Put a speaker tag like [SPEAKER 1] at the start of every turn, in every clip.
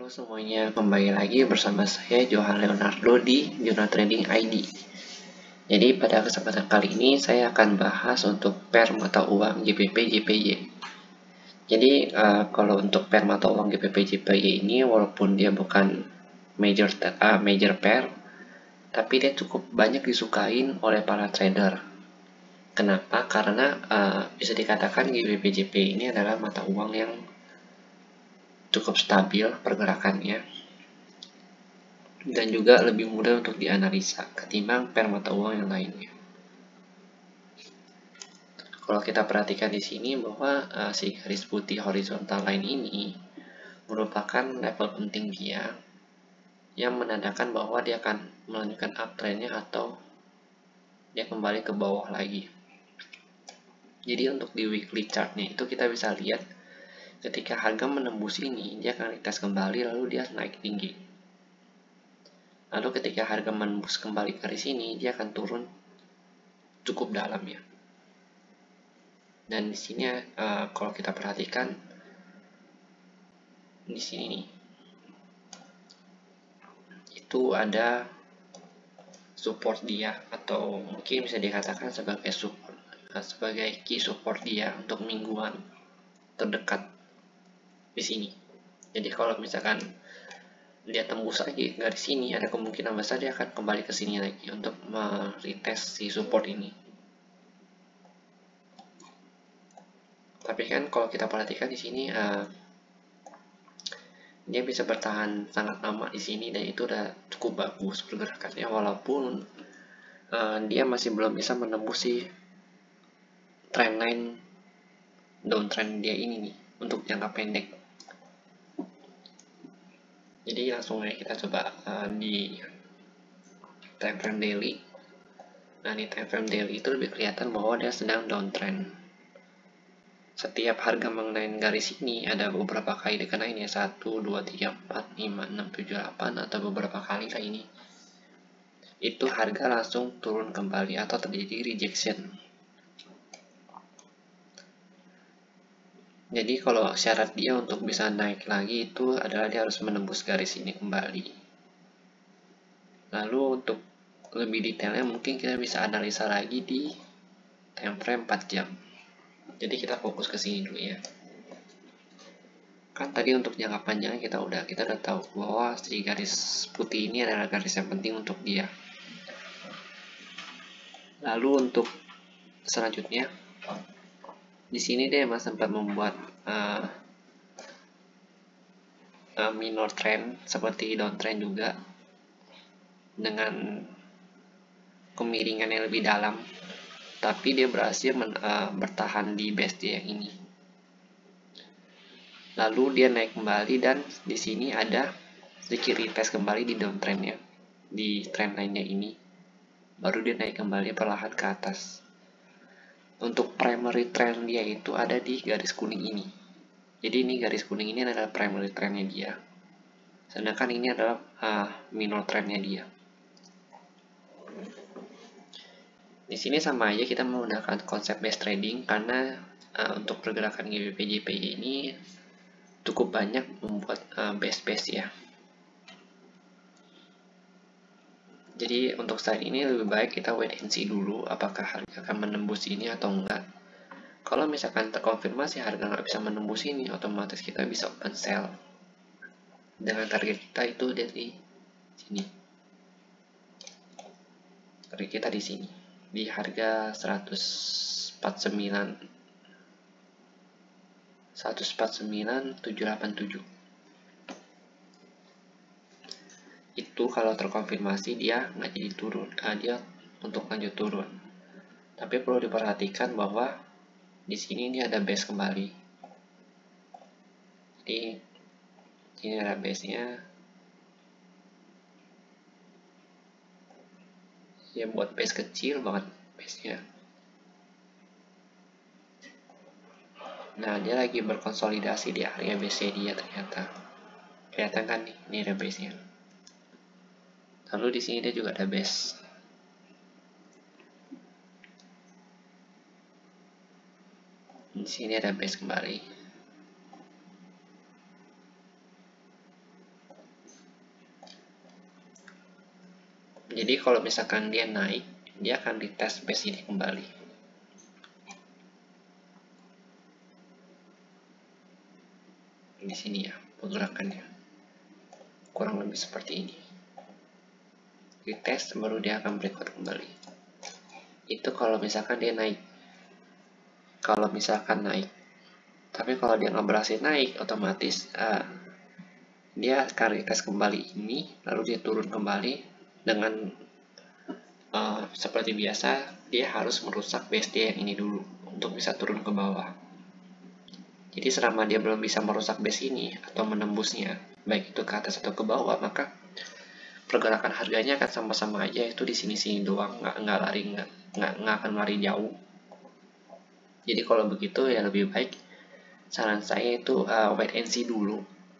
[SPEAKER 1] Halo semuanya, kembali lagi bersama saya Johan Leonardo di Jurnal Trading ID. Jadi pada kesempatan kali ini saya akan bahas untuk pair mata uang GBP JPY. Jadi kalau untuk pair mata uang GBP JPY ini walaupun dia bukan major pair, tapi dia cukup banyak disukain oleh para trader. Kenapa? Karena bisa dikatakan GBP JPY ini adalah mata uang yang cukup stabil pergerakannya dan juga lebih mudah untuk dianalisa ketimbang pair mata uang yang lainnya. Kalau kita perhatikan di sini bahwa si garis putih horizontal line ini merupakan level penting dia yang menandakan bahwa dia akan melanjutkan uptrendnya atau dia kembali ke bawah lagi. Jadi untuk di weekly chartnya itu kita bisa lihat ketika harga menembus ini dia akan retest kembali lalu dia naik tinggi. Lalu ketika harga menembus kembali garis ini dia akan turun cukup dalam ya. Dan di sini kalau kita perhatikan di sini nih, itu ada support dia atau mungkin bisa dikatakan sebagai key support dia untuk mingguan terdekat di sini. Jadi kalau misalkan dia tembus lagi garis sini, ada kemungkinan besar dia akan kembali ke sini lagi untuk retest si support ini. Tapi kan kalau kita perhatikan di sini dia bisa bertahan sangat lama di sini dan itu udah cukup bagus pergerakannya walaupun dia masih belum bisa menembus si trendline downtrend dia ini nih untuk jangka pendek. Jadi langsung aja kita coba di time frame daily. Nah di time frame daily itu lebih kelihatan bahwa dia sedang downtrend. Setiap harga mengenai garis ini ada beberapa kali dikenain ya, 1, 2, 3, 4, 5, 6, 7, 8 atau beberapa kali kayak ini. Itu harga langsung turun kembali atau terjadi rejection. Jadi kalau syarat dia untuk bisa naik lagi itu adalah dia harus menembus garis ini kembali. Lalu untuk lebih detailnya mungkin kita bisa analisa lagi di time frame 4 jam. Jadi kita fokus ke sini dulu ya. Kan tadi untuk jangka panjang kita udah tahu bahwa si garis putih ini adalah garis yang penting untuk dia. Lalu untuk selanjutnya di sini dia masih sempat membuat minor trend seperti downtrend juga dengan kemiringan yang lebih dalam, tapi dia berhasil bertahan di base dia yang ini. Lalu dia naik kembali dan di sini ada sedikit retest kembali di downtrendnya, di trend line-nya ini. Baru dia naik kembali perlahan ke atas. Untuk primary trend dia itu ada di garis kuning ini. Jadi ini garis kuning ini adalah primary trend-nya dia. Sedangkan ini adalah minor trend-nya dia. Di sini sama aja kita menggunakan konsep base trading karena untuk pergerakan GBP JPY ini cukup banyak membuat base ya. Jadi untuk saat ini lebih baik kita wait and see dulu apakah harga akan menembus ini atau enggak. Kalau misalkan terkonfirmasi harga nggak bisa menembus ini, otomatis kita bisa open sell dengan target kita itu dari sini. Target kita di sini di harga 149.787. Itu kalau terkonfirmasi dia nggak jadi turun, dia untuk lanjut turun. Tapi perlu diperhatikan bahwa di sini ini ada base kembali. Jadi ini ada base-nya. Ya buat base kecil banget base-nya. Nah dia lagi berkonsolidasi di area base dia ternyata. Kelihatan kan nih, ini ada base-nya. Lalu di sini dia juga ada base. Di sini ada base kembali. kalau misalkan dia naik, dia akan retest base ini kembali. Di sini ya pergerakannya, kurang lebih seperti ini. Retest baru dia akan breakout kembali. Itu kalau misalkan dia naik. Kalau misalkan naik, tapi kalau dia nggak berhasil naik, otomatis dia akan retest kembali ini, lalu dia turun kembali dengan seperti biasa, dia harus merusak base dia yang ini dulu untuk bisa turun ke bawah. Jadi selama dia belum bisa merusak base ini atau menembusnya, baik itu ke atas atau ke bawah, maka pergerakan harganya akan sama-sama aja, itu di sini-sini doang, nggak akan lari jauh. Jadi kalau begitu ya lebih baik saran saya itu wait and see dulu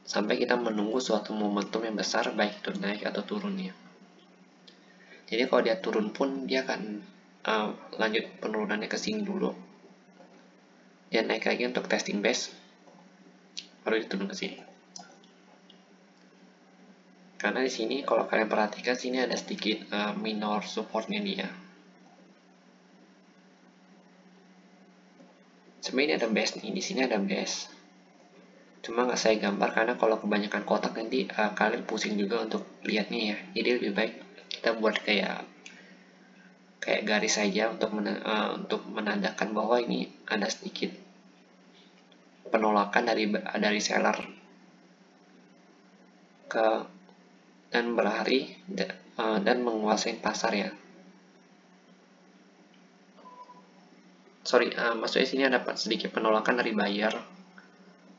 [SPEAKER 1] sampai kita menunggu suatu momentum yang besar, baik itu naik atau turunnya. Jadi kalau dia turun pun dia akan lanjut penurunannya ke sini dulu. Dia naik lagi untuk testing base, baru diturun ke sini. Karena di sini kalau kalian perhatikan sini ada sedikit minor supportnya dia. Sebenarnya ada base nih, di sini ada base. Cuma nggak saya gambar karena kalau kebanyakan kotak nanti kalian pusing juga untuk lihatnya ya. Jadi lebih baik kita buat kayak garis saja untuk menandakan bahwa ini ada sedikit penolakan dari seller dan berlari dan menguasai pasar ya. Maksudnya sini ada sedikit penolakan dari buyer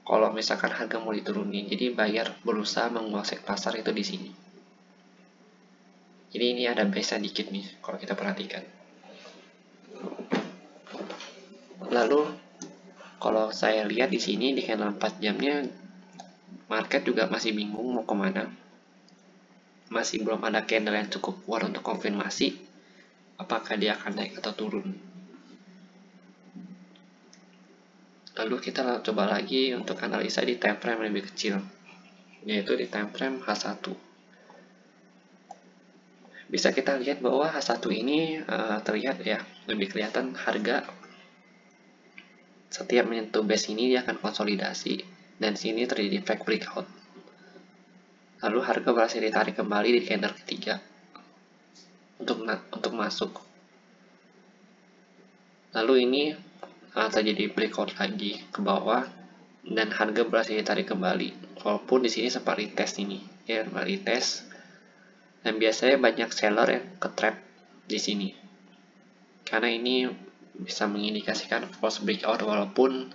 [SPEAKER 1] kalau misalkan harga mau diturunin. Jadi buyer berusaha menguasai pasar itu di sini. Jadi ini ada base dikit nih kalau kita perhatikan. Lalu kalau saya lihat di sini di candle 4 jamnya market juga masih bingung mau kemana. Masih belum ada candle yang cukup kuat untuk konfirmasi apakah dia akan naik atau turun. Lalu kita coba lagi untuk analisa di time frame lebih kecil, yaitu di time frame H1. Bisa kita lihat bahwa H1 ini terlihat ya, lebih kelihatan harga setiap menyentuh base ini dia akan konsolidasi dan sini terjadi fake breakout. Lalu harga berhasil ditarik kembali di candle ketiga untuk masuk. Lalu ini terjadi breakout lagi ke bawah dan harga berhasil ditarik kembali. Walaupun di sini sempat retest ini, ya retest. Dan biasanya banyak seller yang ke-trap di sini. Karena ini bisa mengindikasikan false breakout walaupun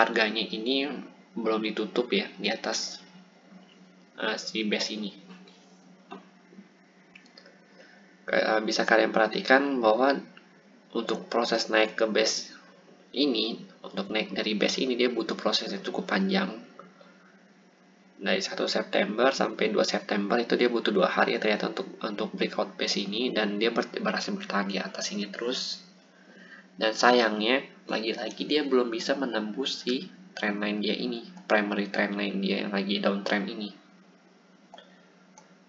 [SPEAKER 1] harganya ini belum ditutup ya di atas si base ini. Bisa kalian perhatikan bahwa untuk proses naik ke base ini, untuk naik dari base ini dia butuh proses yang cukup panjang. Dari 1 September sampai 2 September itu dia butuh 2 hari ternyata untuk breakout base ini, dan dia berhasil bertahan di atas ini terus. Dan sayangnya lagi-lagi dia belum bisa menembus si trendline dia ini, primary trendline dia yang lagi downtrend ini.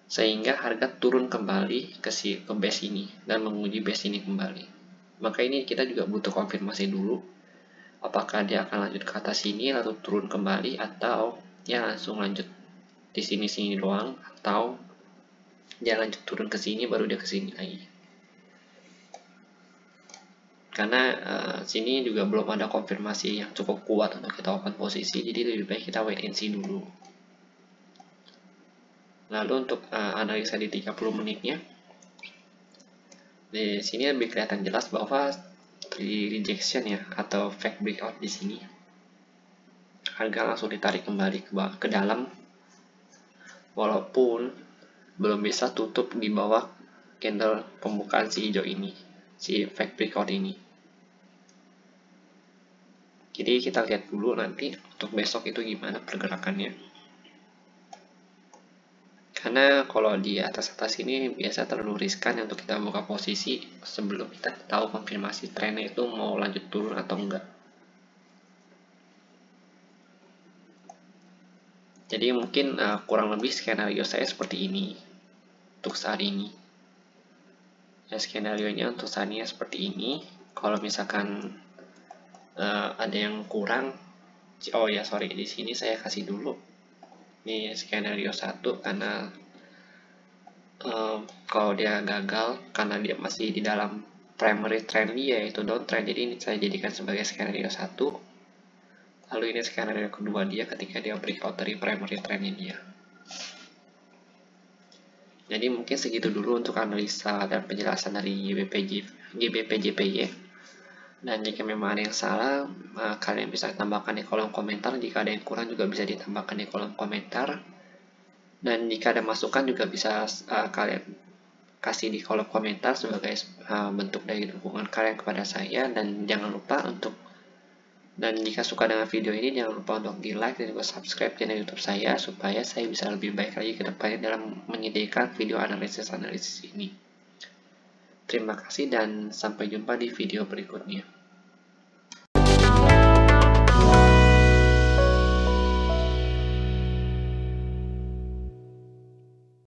[SPEAKER 1] Sehingga harga turun kembali ke base ini dan menguji base ini kembali. Maka ini kita juga butuh konfirmasi dulu apakah dia akan lanjut ke atas sini lalu turun kembali, atau dia langsung lanjut di sini doang, atau dia lanjut turun ke sini baru dia ke sini lagi. Karena sini juga belum ada konfirmasi yang cukup kuat untuk kita open posisi, jadi lebih baik kita wait and see dulu. Lalu untuk analisa di 30 menitnya, di sini lebih kelihatan jelas bahwa rejection ya atau fake breakout di sini. Harga langsung ditarik kembali ke dalam, walaupun belum bisa tutup di bawah candle pembukaan si hijau ini, si fake breakout ini. Jadi kita lihat dulu nanti untuk besok itu gimana pergerakannya. Karena kalau di atas ini biasa terlalu riskan untuk kita buka posisi sebelum kita tahu konfirmasi trennya itu mau lanjut turun atau enggak. Jadi mungkin kurang lebih skenario saya seperti ini. untuk saat ini. Ya, skenario-nya untuk saat ini seperti ini. Kalau misalkan ada yang kurang, oh ya sorry, di sini saya kasih dulu ini skenario 1 karena kalau dia gagal karena dia masih di dalam primary trend dia yaitu downtrend, jadi ini saya jadikan sebagai skenario 1. Lalu ini skenario kedua dia ketika dia breakout dari primary trend dia. Jadi mungkin segitu dulu untuk analisa dan penjelasan dari GBP JPY. Dan jika memang ada yang salah, kalian bisa tambahkan di kolom komentar. Jika ada yang kurang juga bisa ditambahkan di kolom komentar. Dan jika ada masukan juga bisa kalian kasih di kolom komentar sebagai bentuk dari dukungan kalian kepada saya. Dan jangan lupa jika suka dengan video ini, jangan lupa untuk di like dan juga subscribe channel YouTube saya supaya saya bisa lebih baik lagi ke depannya dalam menyediakan video analisis ini. Terima kasih dan sampai jumpa di video berikutnya.